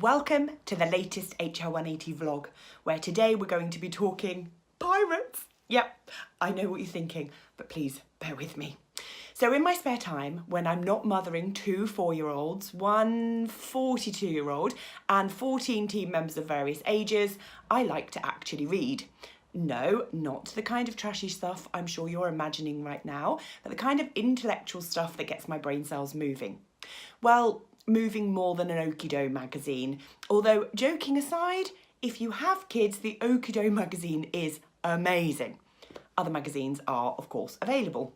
Welcome to the latest HR180 vlog, where today we're going to be talking pirates. Yep, I know what you're thinking, but please bear with me. So in my spare time, when I'm not mothering 2 4-year-olds, one 42-year-old and 14 team members of various ages, I like to actually read. No, not the kind of trashy stuff I'm sure you're imagining right now, but the kind of intellectual stuff that gets my brain cells moving. Well, moving more than an Okie-Do magazine. Although, joking aside, if you have kids, the Okie-Do magazine is amazing. Other magazines are, of course, available.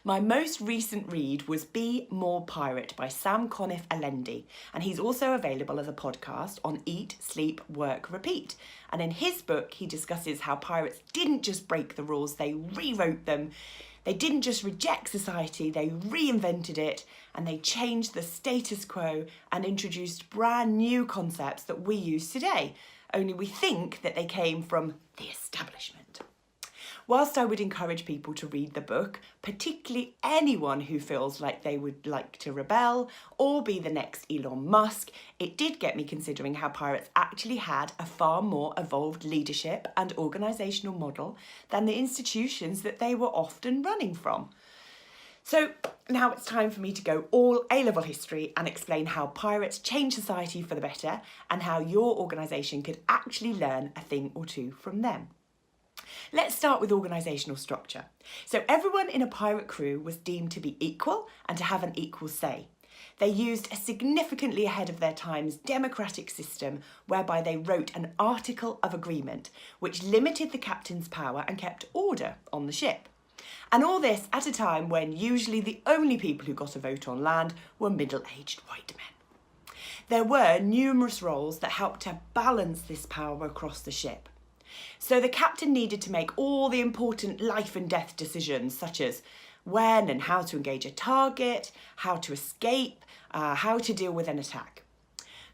My most recent read was Be More Pirate by Connie Allende, and he's also available as a podcast on Eat, Sleep, Work, Repeat. And in his book, he discusses how pirates didn't just break the rules, they rewrote them. They didn't just reject society, they reinvented it, and they changed the status quo and introduced brand new concepts that we use today, only we think that they came from the establishment. Whilst I would encourage people to read the book, particularly anyone who feels like they would like to rebel or be the next Elon Musk, it did get me considering how pirates actually had a far more evolved leadership and organisational model than the institutions that they were often running from. So now it's time for me to go all A-level history and explain how pirates changed society for the better and how your organisation could actually learn a thing or two from them. Let's start with organisational structure. So everyone in a pirate crew was deemed to be equal and to have an equal say. They used a significantly ahead of their times democratic system whereby they wrote an article of agreement which limited the captain's power and kept order on the ship. And all this at a time when usually the only people who got a vote on land were middle-aged white men. There were numerous roles that helped to balance this power across the ship. So the captain needed to make all the important life and death decisions, such as when and how to engage a target, how to escape, how to deal with an attack.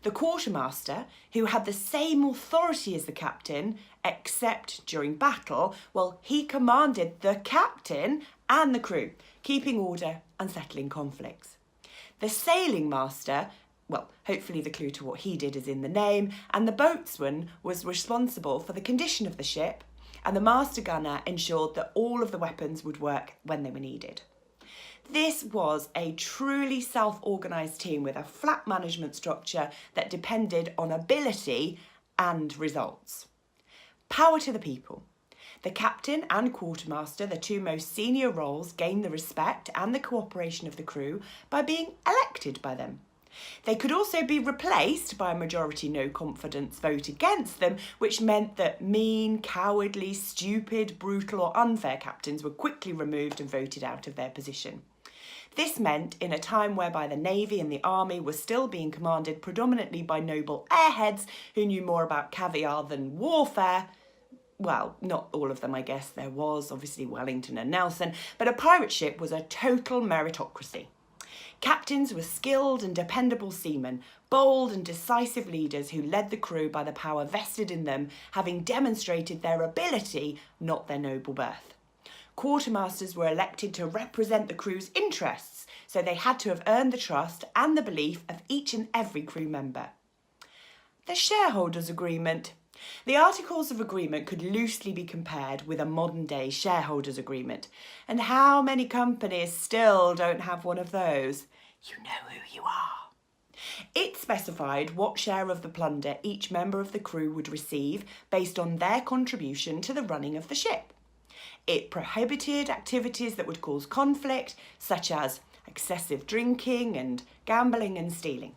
The quartermaster, who had the same authority as the captain, except during battle, well, he commanded the captain and the crew, keeping order and settling conflicts. The sailing master, well, hopefully the clue to what he did is in the name, and the boatswain was responsible for the condition of the ship, and the master gunner ensured that all of the weapons would work when they were needed. This was a truly self-organised team with a flat management structure that depended on ability and results. Power to the people. The captain and quartermaster, the two most senior roles, gained the respect and the cooperation of the crew by being elected by them. They could also be replaced by a majority no confidence vote against them, which meant that mean, cowardly, stupid, brutal or unfair captains were quickly removed and voted out of their position. This meant, in a time whereby the Navy and the Army were still being commanded predominantly by noble airheads who knew more about caviar than warfare, well, not all of them, I guess. There was obviously Wellington and Nelson, but a pirate ship was a total meritocracy. Captains were skilled and dependable seamen, bold and decisive leaders who led the crew by the power vested in them, having demonstrated their ability, not their noble birth. Quartermasters were elected to represent the crew's interests, so they had to have earned the trust and the belief of each and every crew member. The Shareholders Agreement. The Articles of Agreement could loosely be compared with a modern-day shareholders agreement. And how many companies still don't have one of those? You know who you are. It specified what share of the plunder each member of the crew would receive based on their contribution to the running of the ship. It prohibited activities that would cause conflict, such as excessive drinking and gambling and stealing.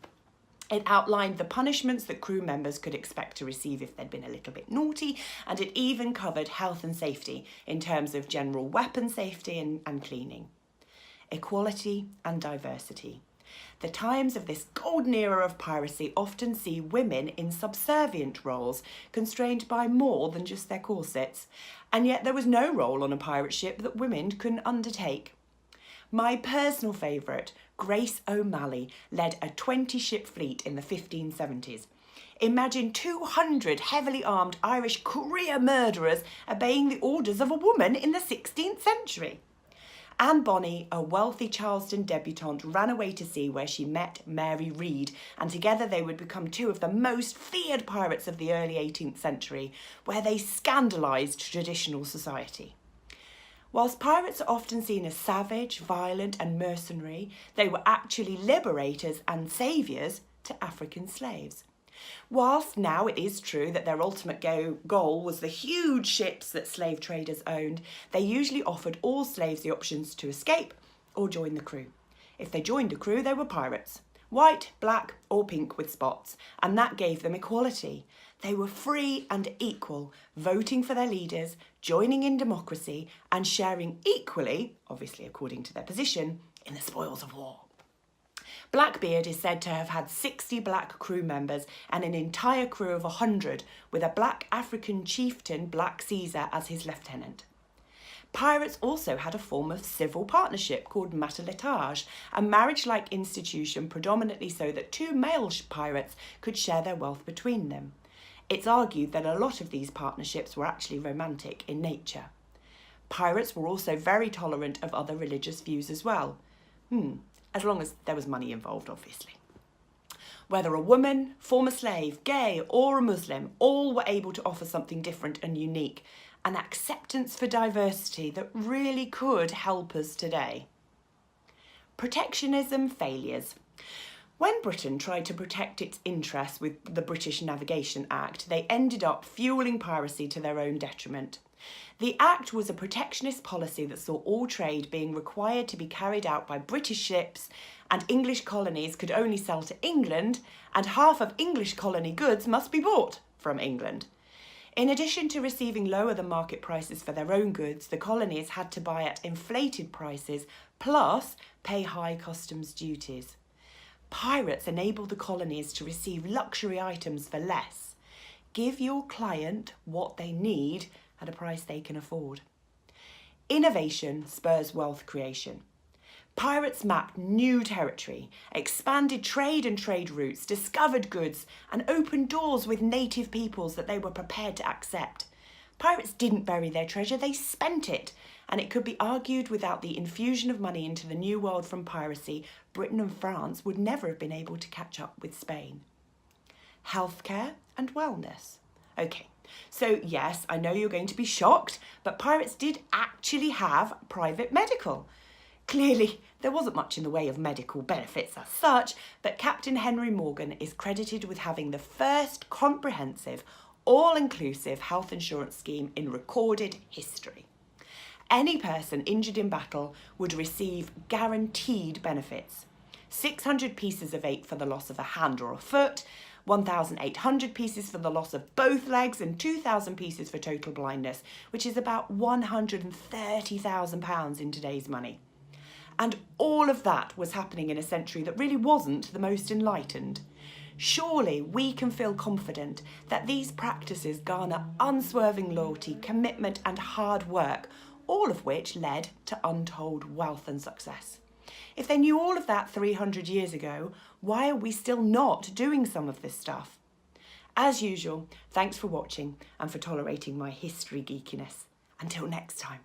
It outlined the punishments that crew members could expect to receive if they'd been a little bit naughty, and it even covered health and safety in terms of general weapon safety and cleaning. Equality and diversity. The times of this golden era of piracy often see women in subservient roles, constrained by more than just their corsets, and yet there was no role on a pirate ship that women couldn't undertake. My personal favourite, Grace O'Malley, led a 20-ship fleet in the 1570s. Imagine 200 heavily armed Irish career murderers obeying the orders of a woman in the 16th century. Anne Bonny, a wealthy Charleston debutante, ran away to sea where she met Mary Read, and together they would become two of the most feared pirates of the early 18th century, where they scandalised traditional society. Whilst pirates are often seen as savage, violent and mercenary, they were actually liberators and saviours to African slaves. Whilst now it is true that their ultimate goal was the huge ships that slave traders owned, they usually offered all slaves the options to escape or join the crew. If they joined the crew, they were pirates. White, black or pink with spots, and that gave them equality. They were free and equal, voting for their leaders, joining in democracy and sharing equally, obviously according to their position, in the spoils of war. Blackbeard is said to have had 60 black crew members and an entire crew of 100, with a black African chieftain, Black Caesar, as his lieutenant. Pirates also had a form of civil partnership called matelotage, a marriage-like institution predominantly so that two male pirates could share their wealth between them. It's argued that a lot of these partnerships were actually romantic in nature. Pirates were also very tolerant of other religious views as well. As long as there was money involved, obviously. Whether a woman, former slave, gay or a Muslim, all were able to offer something different and unique, an acceptance for diversity that really could help us today. Protectionism failures. When Britain tried to protect its interests with the British Navigation Act, they ended up fuelling piracy to their own detriment. The Act was a protectionist policy that saw all trade being required to be carried out by British ships, and English colonies could only sell to England, and half of English colony goods must be bought from England. In addition to receiving lower than market prices for their own goods, the colonies had to buy at inflated prices, plus pay high customs duties. Pirates enabled the colonies to receive luxury items for less. Give your client what they need at a price they can afford. Innovation spurs wealth creation. Pirates mapped new territory, expanded trade and trade routes, discovered goods, and opened doors with native peoples that they were prepared to accept. Pirates didn't bury their treasure, they spent it, and it could be argued without the infusion of money into the New World from piracy, Britain and France would never have been able to catch up with Spain. Healthcare and wellness. Okay, so yes, I know you're going to be shocked, but pirates did actually have private medical. Clearly, there wasn't much in the way of medical benefits as such, but Captain Henry Morgan is credited with having the first comprehensive, all-inclusive health insurance scheme in recorded history. Any person injured in battle would receive guaranteed benefits. 600 pieces of eight for the loss of a hand or a foot, 1,800 pieces for the loss of both legs, and 2,000 pieces for total blindness, which is about £130,000 in today's money. And all of that was happening in a century that really wasn't the most enlightened. Surely we can feel confident that these practices garner unswerving loyalty, commitment and hard work, all of which led to untold wealth and success. If they knew all of that 300 years ago, why are we still not doing some of this stuff? As usual, thanks for watching and for tolerating my history geekiness. Until next time.